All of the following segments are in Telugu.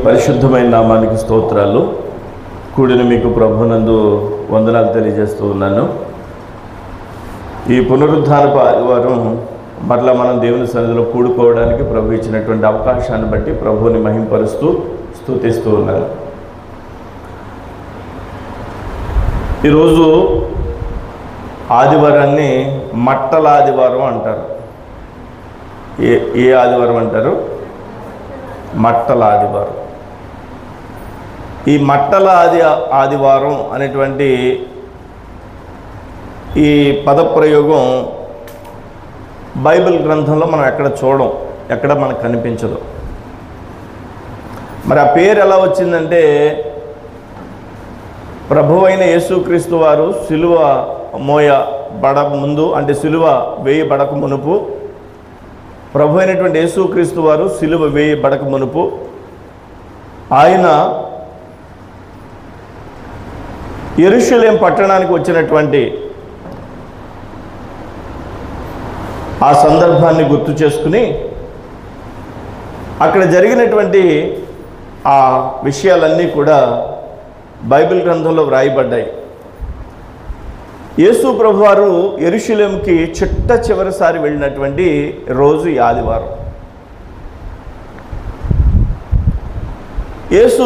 పరిశుద్ధమైన నామానికి స్తోత్రాలు. కూడిన మీకు ప్రభునందు వందనాలు తెలియజేస్తూ ఉన్నాను. ఈ పునరుద్ధానపు ఆదివారం మరలా మనం దేవుని సన్నిధిలో కూడుకోవడానికి ప్రభు ఇచ్చినటువంటి అవకాశాన్ని బట్టి ప్రభువుని మహింపరుస్తూ స్తుతిస్తూ ఉన్నాను. ఈరోజు ఆదివారాన్ని మట్టల ఆదివారం అంటారు. ఏ ఆదివారం అంటారు? మట్టల ఆదివారం. ఈ మట్టల ఆదివారం అనేటువంటి ఈ పదప్రయోగం బైబిల్ గ్రంథంలో మనం ఎక్కడ చూడం, ఎక్కడ మనకు కనిపించదు. మరి ఆ పేరు ఎలా వచ్చిందంటే, ప్రభువైన యేసుక్రీస్తు వారు సిలువ మోయబడక ముందు, అంటే సిలువ వేయబడక మునుపు, ప్రభు అయినటువంటి యేసుక్రీస్తు వారు సిలువ వేయబడక మునుపు ఆయన యెరూషలేం పట్టణానికి వచ్చినటువంటి ఆ సందర్భాన్ని గుర్తు చేసుకుని అక్కడ జరిగినటువంటి ఆ విషయాలన్నీ కూడా బైబిల్ గ్రంథంలో వ్రాయబడ్డాయి. యేసు ప్రభువారు యెరూషలేంకి చిట్ట చివరిసారి వెళ్ళినటువంటి రోజు ఈ ఆదివారం. యేసు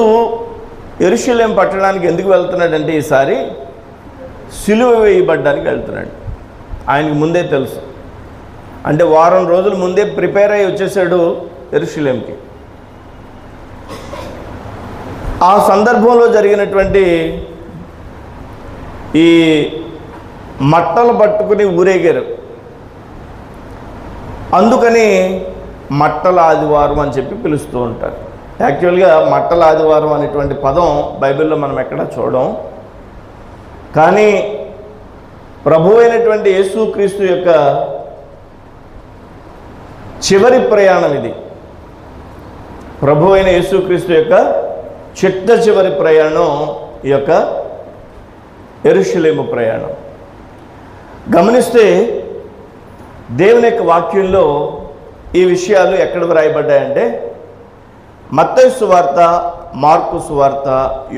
యెరూషలేం పట్టణానికి ఎందుకు వెళ్తున్నాడంటే, ఈసారి సిలువ వేయబడ్డానికి వెళ్తున్నాడు. ఆయనకు ముందే తెలుసు, అంటే వారం రోజుల ముందే ప్రిపేర్ అయ్యి వచ్చేసాడు యెరూషలేంకి. ఆ సందర్భంలో జరిగినటువంటి ఈ మట్టలు పట్టుకుని ఊరేగారు. అందుకని మట్టల ఆదివారం అని చెప్పి పిలుస్తూ ఉంటారు. యాక్చువల్గా మట్టల ఆదివారం అనేటువంటి పదం బైబిల్లో మనం ఎక్కడా చూడం. కానీ ప్రభు అయినటువంటి యేసుక్రీస్తు యొక్క చివరి ప్రయాణం ఇది. ప్రభు అయిన యేసుక్రీస్తు యొక్క చిట్ట చివరి ప్రయాణం ఈ యొక్క యెరూషలేము ప్రయాణం. గమనిస్తే దేవుని యొక్క వాక్యంలో ఈ విషయాలు ఎక్కడ వ్రాయబడ్డాయంటే, మత్తయి సువార్త, మార్కు సువార్త,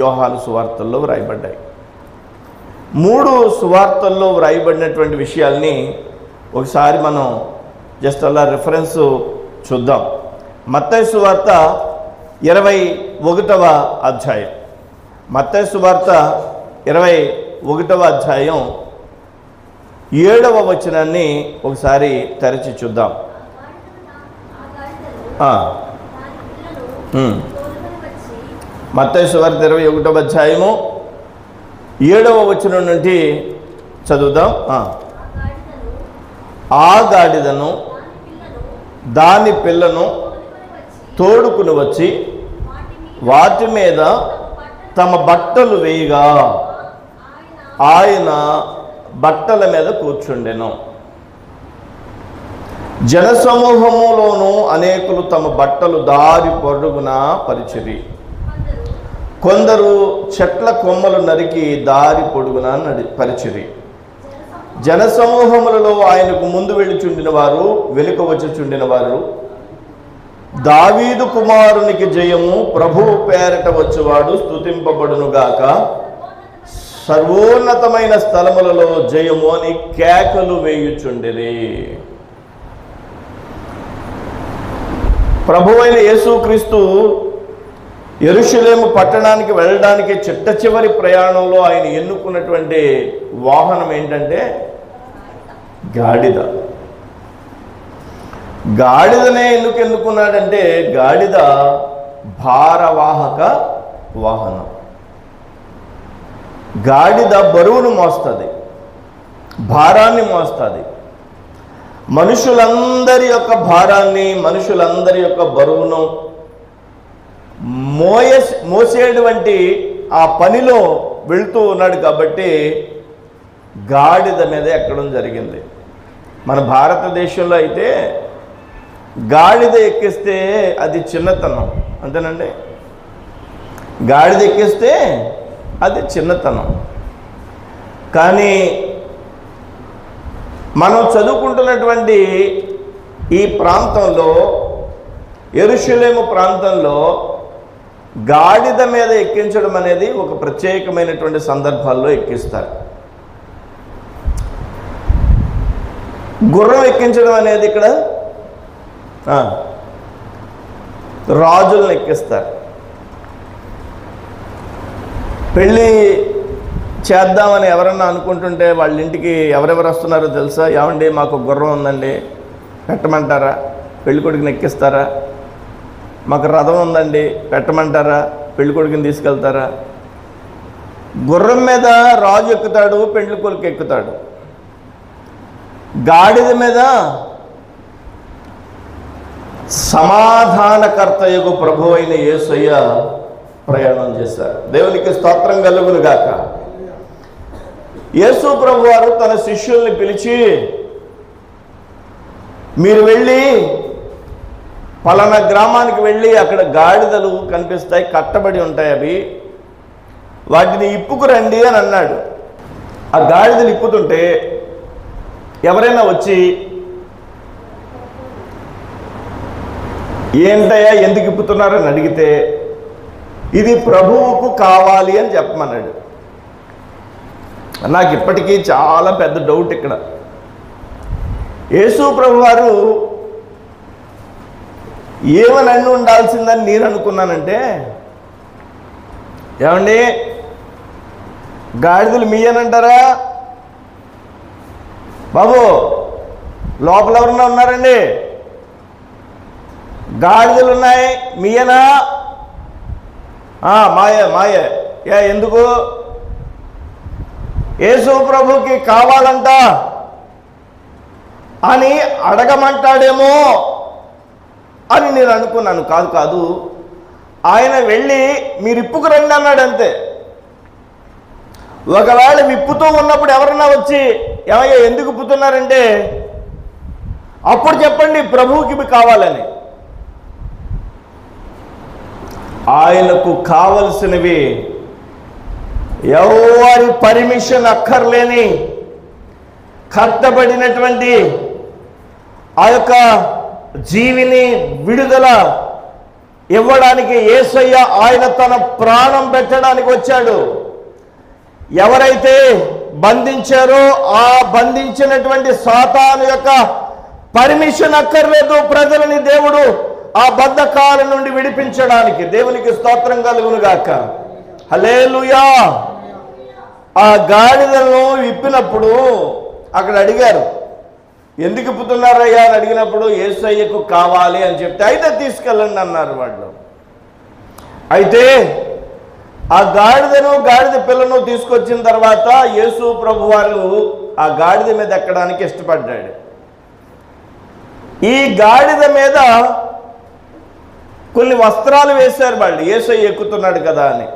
యోహాను సువార్తల్లో వ్రాయబడ్డాయి. 3 సువార్తల్లో వ్రాయబడినటువంటి విషయాల్ని ఒకసారి మనం జస్ట్ అలా రిఫరెన్స్ చూద్దాం. మత్తయి సువార్త 21వ అధ్యాయం. మత్తయి సువార్త 21వ అధ్యాయం 7వ వచనాన్ని ఒకసారి తెరచి చూద్దాం. మత్తయి సువార్త 21వ అధ్యాయము 7వ వచనం నుండి చదువుదాం. ఆ గాడిదను దాని పిల్లను తోడుకుని వచ్చి వాటి మీద తమ బట్టలు వేయగా ఆయన బట్టల మీద కూర్చుండెను. జనసమూహములోనూ అనేకులు తమ బట్టలు దారి పొడుగున పరిచిరి. కొందరు చెట్ల కొమ్మలు నరికి దారి పొడుగున పరిచిరి. జనసమూహములలో ఆయనకు ముందు వెళ్ళిచుండిన వారు, వెనుక వచ్చుచుండిన వారు, దావీదు కుమారునికి జయము, ప్రభువు పేరట వచ్చేవాడు స్తుతింపబడునుగాక, సర్వోన్నతమైన స్థలములలో జయము అని కేకలు వేయుచుండిరి. ప్రభువైన యేసుక్రీస్తు యెరూషలేము పట్టణానికి వెళ్ళడానికి చిట్ట చివరి ప్రయాణంలో ఆయన ఎన్నుకున్నటువంటి వాహనం ఏంటంటే గాడిద. గాడిదనే ఎందుకు ఎన్నుకున్నాడంటే, గాడిద భారవాహక వాహనం. గాడిద బరువును మోస్తుంది, భారాన్ని మోస్తుంది. మనుషులందరి యొక్క భారాన్ని, మనుషులందరి యొక్క బరువును మోసేటువంటి ఆ పనిలో వెళుతూ ఉన్నాడు. కాబట్టి గాడిద మీద ఎక్కడం జరిగింది. మన భారతదేశంలో అయితే గాడిద ఎక్కిస్తే అది చిన్నతనం, అంతేనండి. గాడిద ఎక్కిస్తే అది చిన్నతనం. కానీ మనం చదువుకుంటున్నటువంటి ఈ ప్రాంతంలో, యెరూషలేము ప్రాంతంలో గాడిద మీద ఎక్కించడం అనేది ఒక ప్రత్యేకమైనటువంటి సందర్భాల్లో ఎక్కిస్తారు. గుర్రం ఎక్కించడం అనేది ఇక్కడ రాజులను ఎక్కిస్తారు. పెళ్ళి చేద్దామని ఎవరన్నా అనుకుంటుంటే వాళ్ళ ఇంటికి ఎవరెవరు వస్తున్నారో తెలుసా? ఏమండి మాకు గుర్రం ఉందండి, పెట్టమంటారా? పెళ్ళికొడుకుని ఎక్కిస్తారా? మాకు రథం ఉందండి, పెట్టమంటారా? పెళ్ళికొడుకుని తీసుకెళ్తారా? గుర్రం మీద రాజు ఎక్కుతాడు, పెళ్లి కొడుకు ఎక్కుతాడు. గాడిద మీద సమాధానకర్తయగు ప్రభు అయిన యేసయ్య ప్రయాణం చేశారు. దేవునికి స్తోత్రం కలుగును గాక. యేసు ప్రభు వారు తన శిష్యుల్ని పిలిచి, మీరు వెళ్ళి పలానా గ్రామానికి వెళ్ళి అక్కడ గాడిదలు కనిపిస్తాయి, కట్టబడి ఉంటాయి, అవి వాటిని ఇప్పుకురండి అని అన్నాడు. ఆ గాడిదలు ఇప్పుతుంటే ఎవరైనా వచ్చి, ఏంటయ్యా ఎందుకు ఇప్పుతున్నారని అడిగితే, ఇది ప్రభువుకు కావాలి అని చెప్పమన్నాడు. నాకు ఇప్పటికీ చాలా పెద్ద డౌట్ ఇక్కడ. యేసు ప్రభు వారు ఏమని అన్ని ఉండాల్సిందని నేను అనుకున్నానంటే, ఏమండి గాడిదలు మీయనంటారా బాబు? లోపల ఎవరన్నా ఉన్నారండి? గాడిదలు ఉన్నాయి మీయనా? మాయ. ఎందుకు? యేసు ప్రభుకి కావాలంట అని అడగమంటాడేమో అని నేను అనుకున్నాను. కాదు, ఆయన వెళ్ళి మీరు ఇప్పుకు రండి అన్నాడు అంతే. ఒకవేళ విప్పుతూ ఉన్నప్పుడు ఎవరన్నా వచ్చి ఏమయ్యా ఎందుకు ఇప్పుతున్నారంటే, అప్పుడు చెప్పండి ప్రభువుకి కావాలని. ఆయనకు కావలసినవి ఎవరి పర్మిషన్ అక్కర్లేని కట్టబడినటువంటి ఆ యొక్క జీవిని విడుదల ఇవ్వడానికి యేసయ్య ఆయన తన ప్రాణం పెట్టడానికి వచ్చాడు. ఎవరైతే బంధించారో ఆ బంధించినటువంటి సాతాను యొక్క పర్మిషన్ అక్కర్లేదు ప్రజలని దేవుడు ఆ బద్ధకాల నుండి విడిపించడానికి. దేవునికి స్తోత్రం కలుగును గాక. హల్లెలూయా. ఆ గాడిదలను విప్పినప్పుడు అక్కడ అడిగారు, ఎందుకు ఇప్పుతున్నారయ్యా అని అడిగినప్పుడు యేసయ్యకు కావాలి అని చెప్తే, అయితే తీసుకెళ్ళండి అన్నారు వాళ్ళు. అయితే ఆ గాడిదను గాడిద పిల్లను తీసుకొచ్చిన తర్వాత యేసు ప్రభు వారు ఆ గాడిద మీద ఎక్కడానికి ఇష్టపడ్డాడు. ఈ గాడిద మీద కొన్ని వస్త్రాలు వేశారు వాళ్ళు, యేసయ్య ఎక్కుతున్నాడు కదా అని.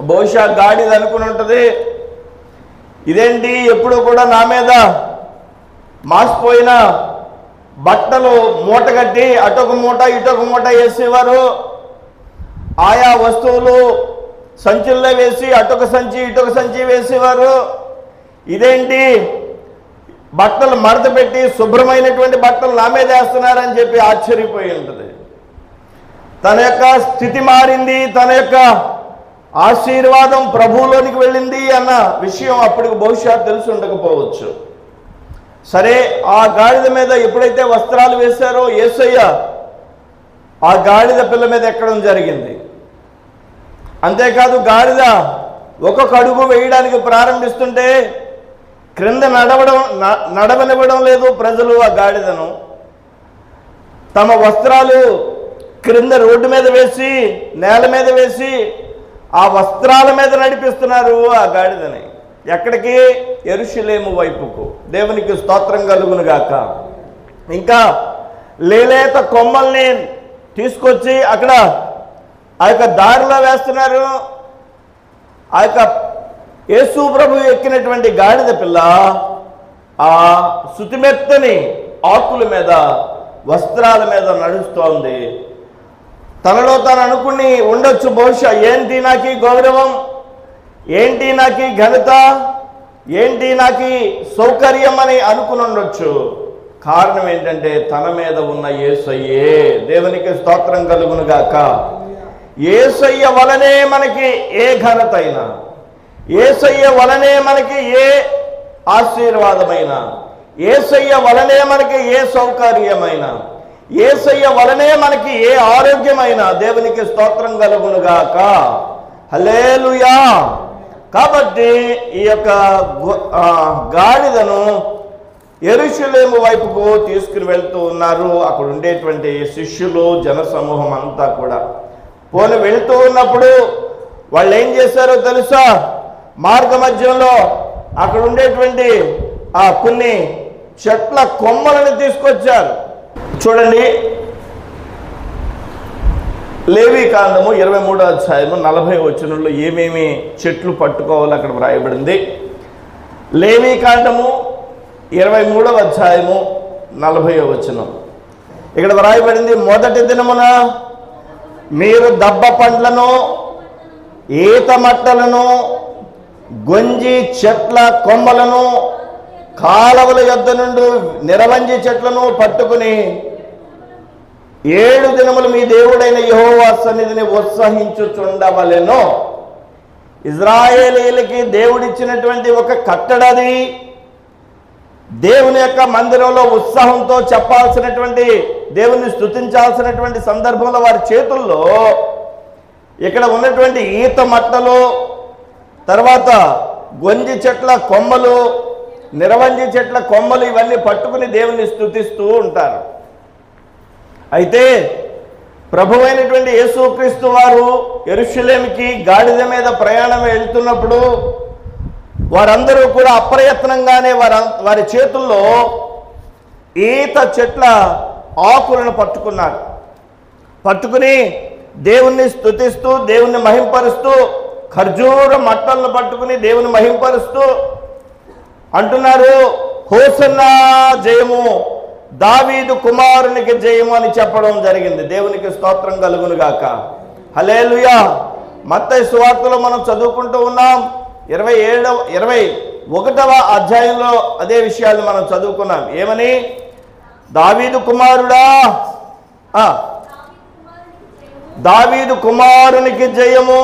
బహుశా గాడిద అనుకుని ఉంటుంది, ఇదేంటి ఎప్పుడు కూడా నా మీద మాసిపోయిన బట్టలు మూట కట్టి అటొక మూట ఇటొక మూట వేసేవారు, ఆయా వస్తువులు సంచుల్లో వేసి అటొక సంచి ఇటొక సంచి వేసేవారు, ఇదేంటి బట్టలు మడత పెట్టి శుభ్రమైనటువంటి బట్టలు నా మీద వేస్తున్నారని చెప్పి ఆశ్చర్యపోయి ఉంటుంది. తన యొక్క స్థితి మారింది, తన యొక్క ఆశీర్వాదం ప్రభువులోనికి వెళ్ళింది అన్న విషయం అప్పటికి బహుశా తెలిసి ఉండకపోవచ్చు. సరే, ఆ గాడిద మీద ఎప్పుడైతే వస్త్రాలు వేశారో యేసయ్య ఆ గాడిద పిల్ల మీద ఎక్కడం జరిగింది. అంతేకాదు, గాడిద ఒక్కొక్క అడుగు వేయడానికి ప్రారంభిస్తుంటే క్రింద నడవనివ్వడం లేదు ప్రజలు. ఆ గాడిదను తమ వస్త్రాలు క్రింద రోడ్డు మీద వేసి నేల మీద వేసి ఆ వస్త్రాల మీద నడిపిస్తున్నారు ఆ గాడిదని. ఎక్కడికి? యెరూషలేము వైపుకు. దేవునికి స్తోత్రం కలుగును గాక. ఇంకా లేలేత కొమ్మల్ని తీసుకొచ్చి అక్కడ ఆ యొక్క దారిలో వేస్తున్నారు. ఆ యొక్క యేసు ప్రభు ఎక్కినటువంటి గాడిద పిల్ల ఆ శుతిమెత్తని ఆకుల మీద వస్త్రాల మీద నడుస్తోంది. తనలో తాను అనుకుని ఉండొచ్చు, బహుశా ఏంటి నాకు ఈ గౌరవం, ఏంటి నాకు ఈ ఘనత, ఏంటి నాకు ఈ సౌకర్యం అని అనుకుని ఉండొచ్చు. కారణం ఏంటంటే తన మీద ఉన్న యేసయ్యే. దేవునికి స్తోత్రం కలుగును గాక. యేసయ్య వలనే మనకి ఏ ఘనత అయినా, యేసయ్య వలనే మనకి ఏ ఆశీర్వాదమైన, యేసయ్య వలనే మనకి ఏ సౌకర్యమైన, యేసయ్య వలనే మనకి ఏ ఆరోగ్యమైన దేవునికి స్తోత్రం కలుగునుగాక. హల్లెలూయా. కాబట్టి ఈ యొక్క గాడిదను యెరూషలేము వైపుకు తీసుకుని వెళ్తూ ఉన్నారు. అక్కడ ఉండేటువంటి శిష్యులు, జనసమూహం అంతా కూడా పోని వెళ్తూ ఉన్నప్పుడు వాళ్ళు ఏం చేశారో తెలుసా? మార్గ మధ్యంలో అక్కడ ఉండేటువంటి కొన్ని చెట్ల కొమ్మలను తీసుకొచ్చారు. చూడండి, లేవీకాండము 23వ అధ్యాయము 40వ వచనంలో ఏమేమి చెట్లు పట్టుకోవాలో అక్కడ వ్రాయబడింది. లేవీకాండము 23వ అధ్యాయము 40వ వచనం ఇక్కడ వ్రాయబడింది. మొదటి దినమున మీరు దబ్బ పండ్లను, ఈత మట్టలను, గొంజి చెట్ల కొమ్మలను, కాలవల యొద్ద నుండి నిరవంజి చెట్లను పట్టుకుని 7 దినములు మీ దేవుడైన యెహోవా సన్నిధిని ఉత్సహించుచుండవలెను. ఇజ్రాయేలీలకి దేవుడిచ్చినటువంటి ఒక కట్టడది. దేవుని యొక్క మందిరంలో ఉత్సాహంతో చెప్పాల్సినటువంటి, దేవుని స్తుతించాల్సినటువంటి సందర్భంలో వారి చేతుల్లో ఇక్కడ ఉన్నటువంటి ఈత మట్టలు, తర్వాత గొంజి చెట్ల కొమ్మలు, నిరవంజి చెట్ల కొమ్మలు ఇవన్నీ పట్టుకుని దేవుని స్తుతిస్తూ ఉంటారు. అయితే ప్రభువైనటువంటి యేసుక్రీస్తు వారు యెరూషలేముకి గాడిద మీద ప్రయాణం వెళ్తున్నప్పుడు వారందరూ కూడా అప్రయత్నంగానే వారి చేతుల్లో ఈత చెట్ల ఆకులను పట్టుకున్నారు. పట్టుకుని దేవుణ్ణి స్తుతిస్తూ, దేవుణ్ణి మహింపరుస్తూ, ఖర్జూర మట్టలను పట్టుకుని దేవుని మహింపరుస్తూ అంటున్నారు, హోసన్నా జయము, దావీదు కుమారునికి జయము అని చెప్పడం జరిగింది. దేవునికి స్తోత్రం కలుగును గాక. హల్లెలూయా. మత్తయి సువార్తలో మనం చదువుకుంటూ ఉన్నాం. 21వ అధ్యాయంలో అదే విషయాలు మనం చదువుకున్నాం. ఏమని? దావీదు కుమారుడా, దావీదు కుమారునికి జయము,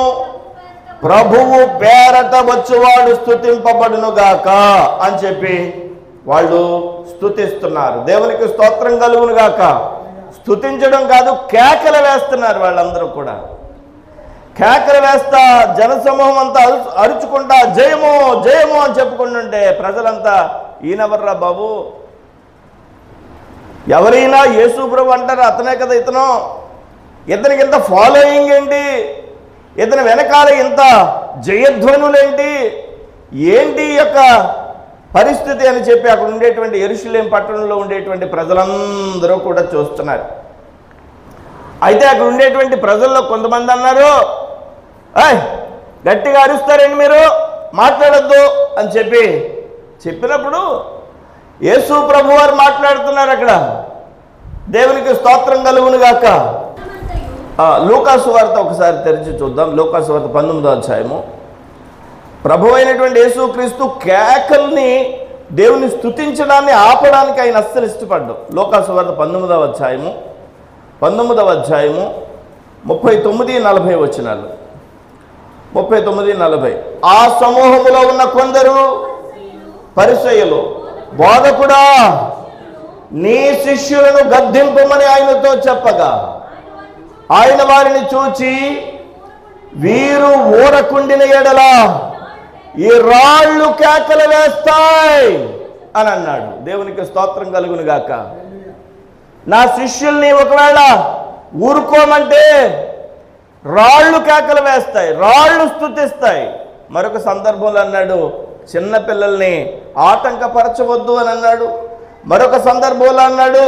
ప్రభువు పేరట వచ్చువాడు స్తుతింపబడునుగాక అని చెప్పి వాళ్ళు స్తుతిస్తున్నారు. దేవునికి స్తోత్రం కలుగును గాక. స్తుతించడం కాదు, కేకలు వేస్తున్నారు. వాళ్ళందరూ కూడా కేకలు వేస్తా, జనసమూహం అంతా అరుచుకుంటా జయము జయము అని చెప్పుకుంటుంటే ప్రజలంతా ఈయనెవర్రా బాబు, ఎవరైనా యేసు ప్రభు అంటారు, అతనే కదా ఇతను, ఇతనికి ఇంత ఫాలోయింగ్ ఏంటి, ఇతని వెనకాల ఇంత జయధ్వనులేంటి, ఏంటి యొక్క పరిస్థితి అని చెప్పి అక్కడ ఉండేటువంటి యెరూషలేము పట్టణంలో ఉండేటువంటి ప్రజలందరూ కూడా చూస్తున్నారు. అయితే అక్కడ ఉండేటువంటి ప్రజల్లో కొంతమంది అన్నారు, గట్టిగా అరుస్తారండి మీరు, మాట్లాడొద్దు అని చెప్పినప్పుడు యేసు ప్రభు వారు మాట్లాడుతున్నారు అక్కడ. దేవునికి స్తోత్రం కలుగును గాక. లూకాసు వార్త ఒకసారి తెరిచి చూద్దాం. లూకాసు వార్త 19వ అధ్యాయము. ప్రభు అయినటువంటి యేసుక్రీస్తు కేకల్ని, దేవుని స్తుతించడాన్ని ఆపడానికి ఆయన అస్సలు ఇష్టపడ్డు. లూకాసు వార్త 19వ అధ్యాయము 39-40 వచనాలు. 39-40. ఆ సమూహములో ఉన్న కొందరు పరిసయ్యులు, బోధకుడా నీ శిష్యులను గద్దింపమని ఆయనతో చెప్పగా ఆయన వారిని చూచి, వీరు ఊరకుండిన ఎడల ఈ రాళ్ళు కేకలు వేస్తాయి అని అన్నాడు. దేవునికి స్తోత్రం కలుగును గాక. నా శిష్యుల్ని ఒకవేళ ఊరుకోమంటే రాళ్ళు కేకలు వేస్తాయి, రాళ్ళు స్తుతిస్తాయి. మరొక సందర్భంలో అన్నాడు, చిన్నపిల్లల్ని ఆటంకపరచవద్దు అని అన్నాడు. మరొక సందర్భంలో అన్నాడు,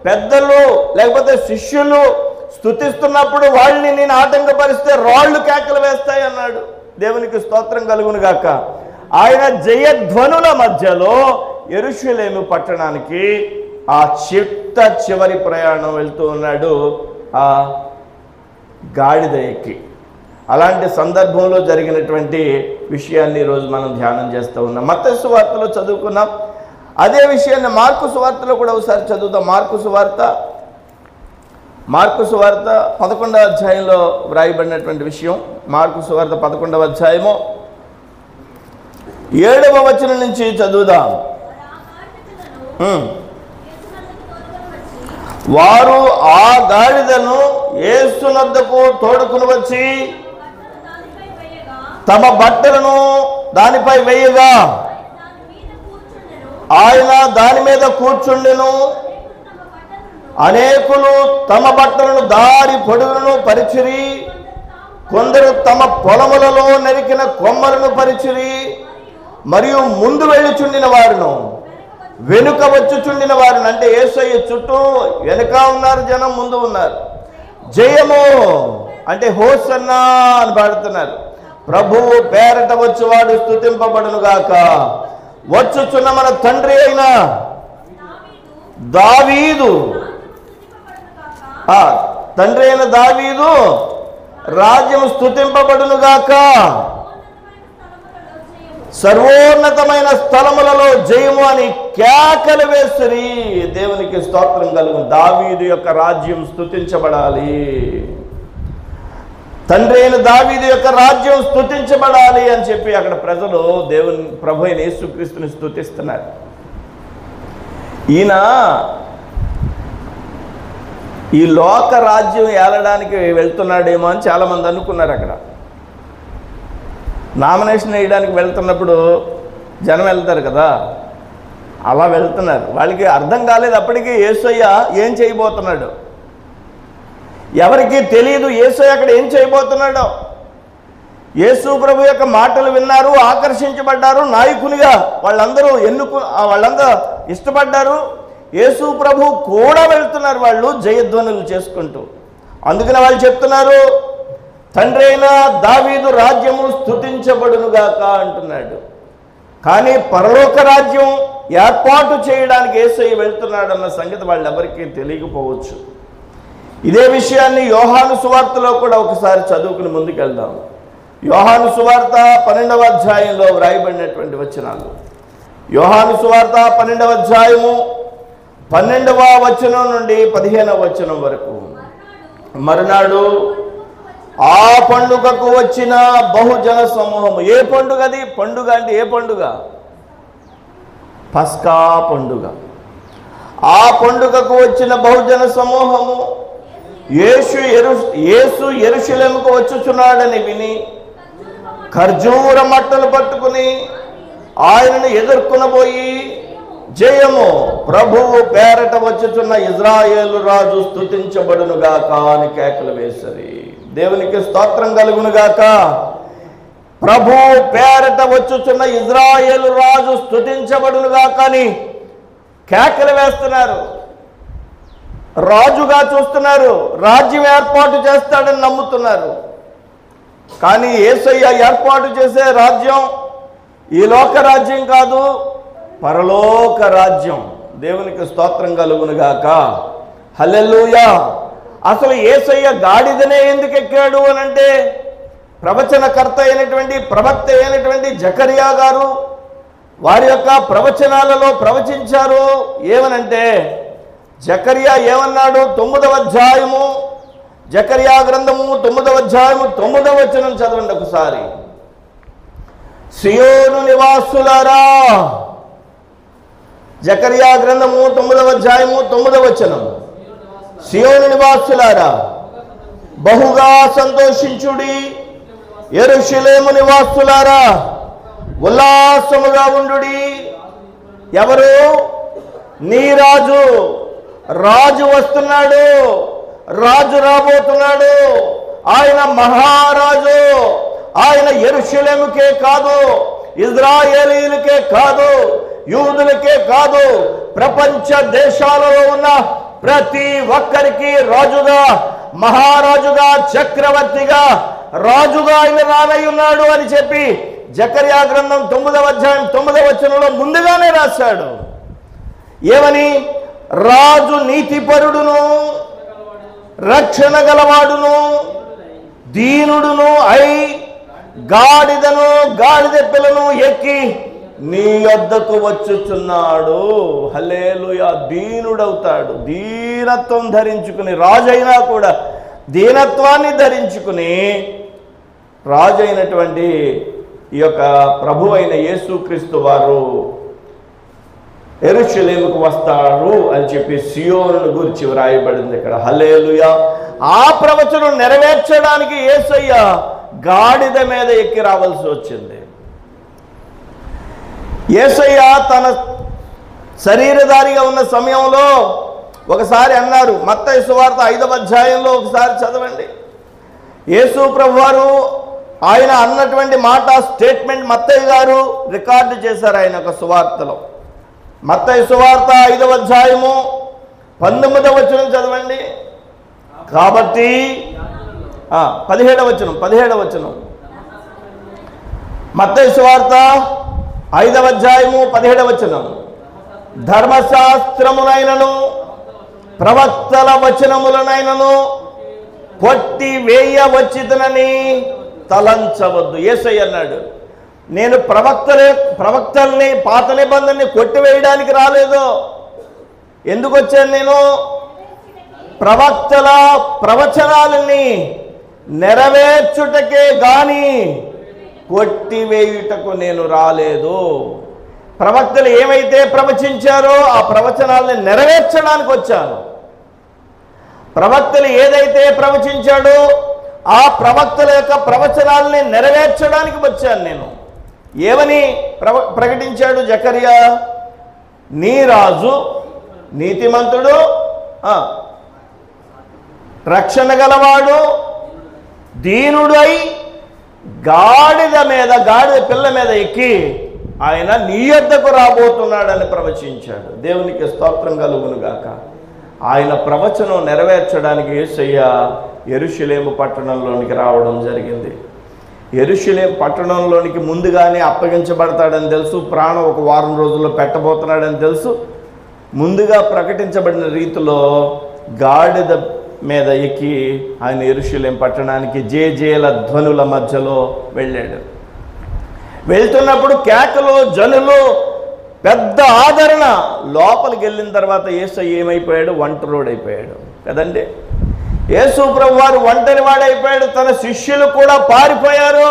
పెద్దలు లేకపోతే శిష్యులు స్తుతిస్తున్నప్పుడు వాళ్ళని నేను ఆటంకపరిస్తే రాళ్ళు కేకలు వేస్తాయి అన్నాడు. దేవునికి స్తోత్రం కలుగును గాక. ఆయన జయధ్వనుల మధ్యలో యెరూషలేము పట్టణానికి ఆ చివరి ప్రయాణం వెళ్తూ ఉన్నాడు ఆ గాడిద ఎక్కి. అలాంటి సందర్భంలో జరిగినటువంటి విషయాన్ని ఈరోజు మనం ధ్యానం చేస్తూ ఉన్నాం. మత్తయి సువార్తలో చదువుకున్నాం. అదే విషయాన్ని మార్కు సువార్తలో కూడా ఒకసారి చదువుతాం. మార్కు సువార్త మార్కు సువార్త 11వ అధ్యాయంలో వ్రాయబడినటువంటి విషయం. మార్కు సువార్త 11వ అధ్యాయము 7వ వచనం నుంచి చదువుదాం. వారు ఆ గాడిదను యేసునొద్దకు తోడుకుని వచ్చి తమ బట్టలను దానిపై వేయగా ఆయన దాని మీద కూర్చుండెను. అనేకులు తమ బట్టలను దారి పొడుగులను పరిచిరి, కొందరు తమ పొలములలో నరికిన కొమ్మలను పరిచిరి, మరియు ముందు వెళ్ళుచుండిన వారును వెనుక వచ్చుచుండిన వారును, అంటే యేసయ్య చుట్టూ వెనుక ఉన్నారు జనం, ముందు ఉన్నారు. జయము అంటే హోసన్నా అని పాడుతున్నారు. ప్రభువు పేరట వచ్చువాడు స్తుతింపబడును గాక. వచ్చుచున్న మన తండ్రి అయిన దావీదు, తండ్రి అయిన దావీదు రాజ్యం స్తుతింపబడును గాక. సర్వోన్నతమైన స్థలములలో జయము అని కేకలు వేసిరి. దేవునికి స్తోత్రం కలుగు. దావీదు యొక్క రాజ్యం స్తుతించబడాలి. తండ్రి అయిన దావీదు యొక్క రాజ్యం స్తుతించబడాలి అని చెప్పి అక్కడ ప్రజలు దేవుని ప్రభు అయిన యేసుక్రీస్తుని స్తుతిస్తున్నారు. ఈయన ఈ లోక రాజ్యం ఏలడానికి వెళ్తున్నాడేమో అని చాలామంది అనుకున్నారు. అక్కడ నామినేషన్ వేయడానికి వెళ్తున్నప్పుడు జనం వెళ్తారు కదా, అలా వెళ్తున్నారు. వాళ్ళకి అర్థం కాలేదు అప్పటికి యేసయ్య ఏం చేయబోతున్నాడు. ఎవరికి తెలియదు యేసయ్య అక్కడ ఏం చేయబోతున్నాడో. యేసు ప్రభు యొక్క మాటలు విన్నారు, ఆకర్షించబడ్డారు. నాయకునిగా వాళ్ళందరూ వాళ్ళందరూ ఇష్టపడ్డారు. యేసు ప్రభు కూడా వెళ్తున్నారు వాళ్ళు జయధ్వనులు చేసుకుంటూ. అందుకని వాళ్ళు చెప్తున్నారు, తండ్రి అయిన దావీదు రాజ్యము స్తుతించబడునుగాక అంటున్నాడు. కానీ పరలోక రాజ్యం ఏర్పాటు చేయడానికి యేసయ్య వెళ్తున్నాడన్న సంగతి వాళ్ళెవరికీ తెలియకపోవచ్చు. ఇదే విషయాన్ని యోహాను సువార్తలో కూడా ఒకసారి చదువుకుని ముందుకెళ్దాం. యోహాను సువార్త 12వ అధ్యాయంలో వ్రాయబడినటువంటి వచనాలు. యోహాను సువార్త 12వ అధ్యాయము 12వ వచనం నుండి 15వ వచనం వరకు. మరునాడు ఆ పండుగకు వచ్చిన బహుజన సమూహము. ఏ పండుగ అది? పండుగ అంటే ఏ పండుగ? పస్కా పండుగ. ఆ పండుగకు వచ్చిన బహుజన సమూహము యేసు యెరూషలేముకు వచ్చుచున్నాడని విని ఖర్జూర మట్టలు పట్టుకుని ఆయనను ఎదుర్కొనబోయి, జయము ప్రభువు పేరట వచ్చుచున్న ఇజ్రాయేలు రాజు స్తుతించబడునుగాక అని కేకలు వేసరి. దేవునికి స్తోత్రం కలుగునుగాక. ప్రభువు పేరట వచ్చుచున్న ఇజ్రాయేలు రాజు స్తుతించబడునుగాక అని కేకలు వేస్తున్నారు. రాజుగా చూస్తున్నారు, రాజ్యం ఏర్పాటు చేస్తాడని నమ్ముతున్నారు. కానీ యేసయ్య ఏర్పాటు చేసే రాజ్యం ఈ లోక రాజ్యం కాదు, పరలోక రాజ్యం. దేవునికి స్తోత్రం కలుగునుగాక. హల్లెలూయా. అసలు యేసయ్య గాడిదనే ఎందుకు ఎక్కాడు అని అంటే, ప్రవచనకర్త అయినటువంటి ప్రవక్త అయినటువంటి జకరియా గారు వారి యొక్క ప్రవచనాలలో ప్రవచించారు. ఏమనంటే, జకరియా ఏమన్నాడు? 9వ అధ్యాయము, జకరియా గ్రంథము 9వ అధ్యాయము 9వ వచనం చదవండి ఒకసారి. సియోను నివాసులారా, జకరియా గ్రంథము 9వ అధ్యాయము 9వ వచనం. సియోను నివాసులారా బహుగా సంతోషించుడి, యెరూషలేము నివాసులారా ఉల్లాసముగా ఉండుడి. ఎవరు? నీ రాజు. రాజు వస్తున్నాడు, రాజు రాబోతున్నాడు. ఆయన మహారాజు. ఆయన యెరూషలేముకే కాదు, ఇజ్రాయేలీయులకే కాదు, యూదులకే కాదు, ప్రపంచ దేశాలలో ఉన్న ప్రతి ఒక్కరికి రాజుగా, మహారాజుగా, చక్రవర్తిగా, రాజుగా ఆయన రానయ్యున్నాడు అని చెప్పి జకరియా గ్రంథం 9వ అధ్యాయం 9వ వచనంలో ముందుగానే రాశాడు. ఏమని? రాజు నీతిపరుడును, రక్షణ గలవాడును, దీనుడును అయి గాడిదను గాడిద పిల్లను ఎక్కి నీ యొద్దకు వచ్చుచున్నాడు. హల్లెలూయా. దీనుడవుతాడు. దీనత్వం ధరించుకుని, రాజైనా కూడా దీనత్వాన్ని ధరించుకుని రాజైనటువంటి ఈ యొక్క ప్రభు అయిన యేసుక్రీస్తు వారు యెరూషలేముకు వస్తాడు అని చెప్పి సియోనును గురించి వ్రాయబడింది ఇక్కడ. హల్లెలూయా. ఆ ప్రవచనం నెరవేర్చడానికి యేసయ్య గాడిద మీద ఎక్కి రావాల్సి వచ్చింది. యేసయ్య తన శరీరధారిగా ఉన్న సమయంలో ఒకసారి అన్నారు. మత్తయి సువార్త 5వ అధ్యాయంలో ఒకసారి చదవండి. యేసు ప్రభువారు ఆయన అన్నటువంటి మాట, స్టేట్మెంట్ మత్తయి గారు రికార్డు చేశారు ఆయన ఒక సువార్తలో. మత్తయి సువార్త 5వ అధ్యాయము 19వ వచనం చదవండి. కాబట్టి 17వ వచనం మత్తయి సువార్త 5వ అధ్యాయము 17వ వచనం. ధర్మశాస్త్రములైనను ప్రవక్తల వచనములనైనను కొట్టి వేయవచ్చితనని తలంచవద్దు. యేసయ్య అన్నాడు, నేను ప్రవక్తల్ని పాత నిబంధనని కొట్టివేయడానికి రాలేదు. ఎందుకు వచ్చాను? నేను ప్రవక్తల ప్రవచనాలని నెరవేర్చుటకే గాని కొట్టివేయుటకు నేను రాలేదు. ప్రవక్తలు ఏమైతే ప్రవచించారో ఆ ప్రవచనాలని నెరవేర్చడానికి వచ్చాను. ప్రవక్తలు ఏదైతే ప్రవచించాడో ఆ ప్రవక్తల యొక్క ప్రవచనాలని నెరవేర్చడానికి వచ్చాను నేను. ఏమని ప్రకటించాడు జకర్యా? నీ రాజు నీతిమంతుడు, రక్షణ గలవాడు, దీనుడు అయి గాడిద పిల్ల మీద ఎక్కి ఆయన నీ యొద్దకు రాబోతున్నాడని ప్రవచించాడు. దేవునికి స్తోత్రం కలుగునుగాక. ఆయన ప్రవచనం నెరవేర్చడానికి యేసయ్య యెరూషలేము పట్టణంలోనికి రావడం జరిగింది. యెరూషలేము పట్టణంలోనికి ముందుగానే అప్పగించబడతాడని తెలుసు. ప్రాణం ఒక వారం రోజుల్లో పెట్టబోతున్నాడని తెలుసు. ముందుగా ప్రకటించబడిన రీతిలో గాడిద మీద ఎక్కి ఆయన యెరూషలేము పట్టణానికి జేజేల ధ్వనుల మధ్యలో వెళ్ళాడు. వెళ్తున్నప్పుడు కేకలు, జనులు, పెద్ద ఆదరణ. లోపలికి వెళ్ళిన తర్వాత యేసయ్య ఏమైపోయాడు? ఒంటరోడైపోయాడు కదండి. యేసు ప్రభు వారు ఒంటరి వాడైపోయాడు. తన శిష్యులు కూడా పారిపోయారు.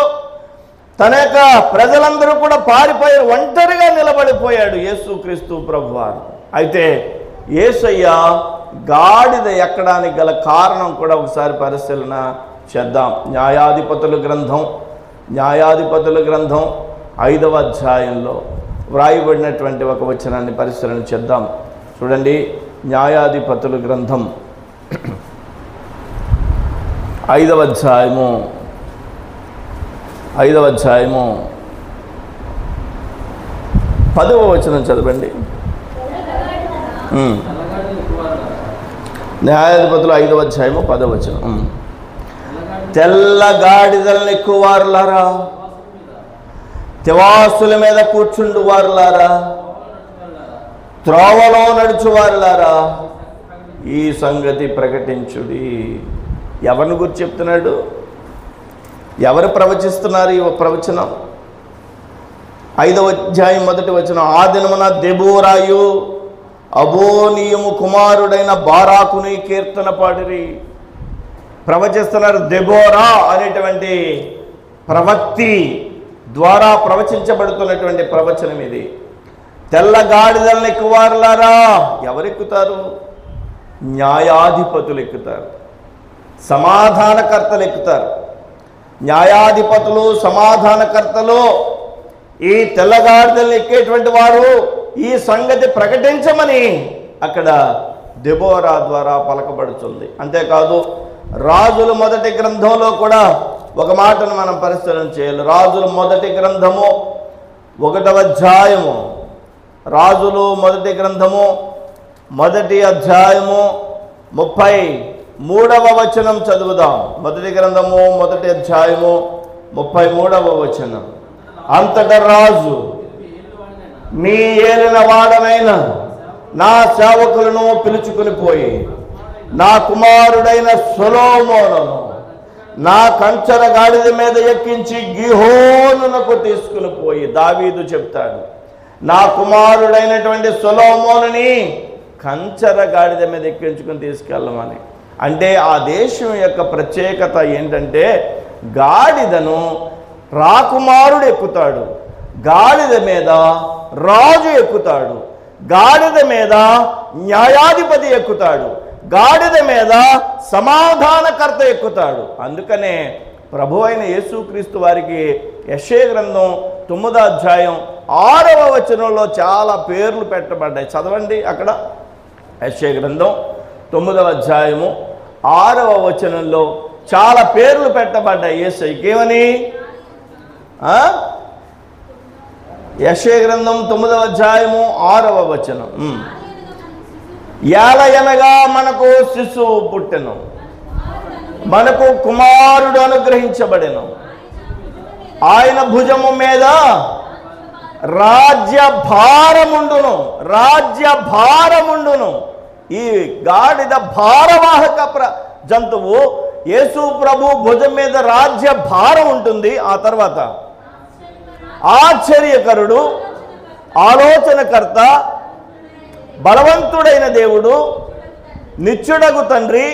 తన యొక్క ప్రజలందరూ కూడా పారిపోయారు. ఒంటరిగా నిలబడిపోయాడు యేసుక్రీస్తు ప్రభు వారు. అయితే యేసయ్య గాడిద ఎక్కడానికి గల కారణం కూడా ఒకసారి పరిశీలన చేద్దాం. న్యాయాధిపతుల గ్రంథం 5వ అధ్యాయంలో వ్రాయబడినటువంటి ఒక వచనాన్ని పరిశీలన చేద్దాం. చూడండి, న్యాయాధిపతుల గ్రంథం 5వ అధ్యాయము 10వ వచనం చదవండి. న్యాయాధిపతులు 5వ అధ్యాయము 10వ వచనం. తెల్ల గాడిదలను ఎక్కువారులారా, తివాసుల మీద కూర్చుండు వారులారా, త్రోవలో నడుచువారులారా, ఈ సంగతి ప్రకటించుడి. ఎవరిని గురించి చెప్తున్నాడు? ఎవరు ప్రవచిస్తున్నారు ఈ ప్రవచనం? 5వ అధ్యాయం 1వ వచనం. ఆ దినమున దెబోరాయు అబోనీయము కుమారుడైన బారాకుని కీర్తన పాడిరి. ప్రవచిస్తున్నారు. దెబోరా అనేటువంటి ప్రవక్తి ద్వారా ప్రవచించబడుతున్నటువంటి ప్రవచనం ఇది. తెల్ల గాడిదలను ఎక్కువారులారా. ఎవరెక్కుతారు? న్యాయాధిపతులు ఎక్కుతారు, సమాధానకర్తలు ఎక్కుతారు. న్యాయాధిపతులు, సమాధానకర్తలు ఈ తెల్లగాడిదలను ఎక్కేటువంటి వారు ఈ సంగతి ప్రకటించమని అక్కడ దెబోరా ద్వారా పలకబడుతుంది. అంతేకాదు రాజుల మొదటి గ్రంథంలో కూడా ఒక మాటను మనం పరిశీలన చేయాలి. రాజుల మొదటి గ్రంథము 1వ అధ్యాయము, రాజులు మొదటి గ్రంథము 1వ అధ్యాయము 33వ వచనం చదువుదాం. మొదటి గ్రంథము 1వ అధ్యాయము 33వ వచనం. అంతటా రాజు, మీ ఏలిన వాడనైన నా సేవకులను పిలుచుకుని పోయి నా కుమారుడైన సొలొమోనును నా కంచర గాడిద మీద ఎక్కించి గిహోనునకు తీసుకుని పోయి, దావీదు చెప్తాడు, నా కుమారుడైనటువంటి సొలొమోనుని కంచర గాడిద మీద ఎక్కించుకుని తీసుకెళ్ళమని. అంటే ఆ దేశం యొక్క ప్రత్యేకత ఏంటంటే గాడిదను రాకుమారుడు ఎక్కుతాడు, గాడిద మీద రాజు ఎక్కుతాడు, గాడిద మీద న్యాయాధిపతి ఎక్కుతాడు, గాడిద మీద సమాధానకర్త ఎక్కుతాడు. అందుకనే ప్రభు అయిన యేసుక్రీస్తు వారికి యెషయా గ్రంథం 9వ అధ్యాయం 6వ వచనంలో చాలా పేర్లు పెట్టబడ్డాయి. చదవండి అక్కడ. యెషయా గ్రంథం 9వ అధ్యాయము 6వ వచనంలో చాలా పేర్లు పెట్టబడ్డాయి యేసయ్యకి. ఏమని? యెషయా గ్రంథం 9వ అధ్యాయము 6వ వచనం, ఏలయనగా మనకు శిశువు పుట్టెను, మనకు కుమారుడు అనుగ్రహించబడెను, ఆయన భుజము మీద రాజ్య భారముండును, రాజ్య భారముండును. ఈ గాడిద భారవాహక జంతువు. యేసు ప్రభు భుజం మీద రాజ్య భారం ఉంటుంది. ఆ తర్వాత ఆశ్చర్యకరుడు, ఆలోచనకర్త, బలవంతుడైన దేవుడు, నిత్యుడగు తండ్రి,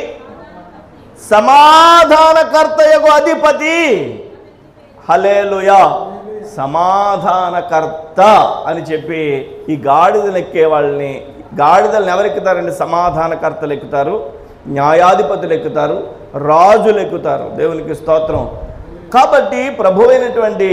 సమాధానకర్తయగు అధిపతి. హల్లెలూయా. సమాధానకర్త అని చెప్పి ఈ గాడిదలు ఎక్కే వాళ్ళని, గాడిదలను ఎవరెక్కుతారండి? సమాధానకర్తలు ఎక్కుతారు, న్యాయాధిపతులు ఎక్కుతారు, రాజులు ఎక్కుతారు. దేవునికి స్తోత్రం. కాబట్టి ప్రభువైనటువంటి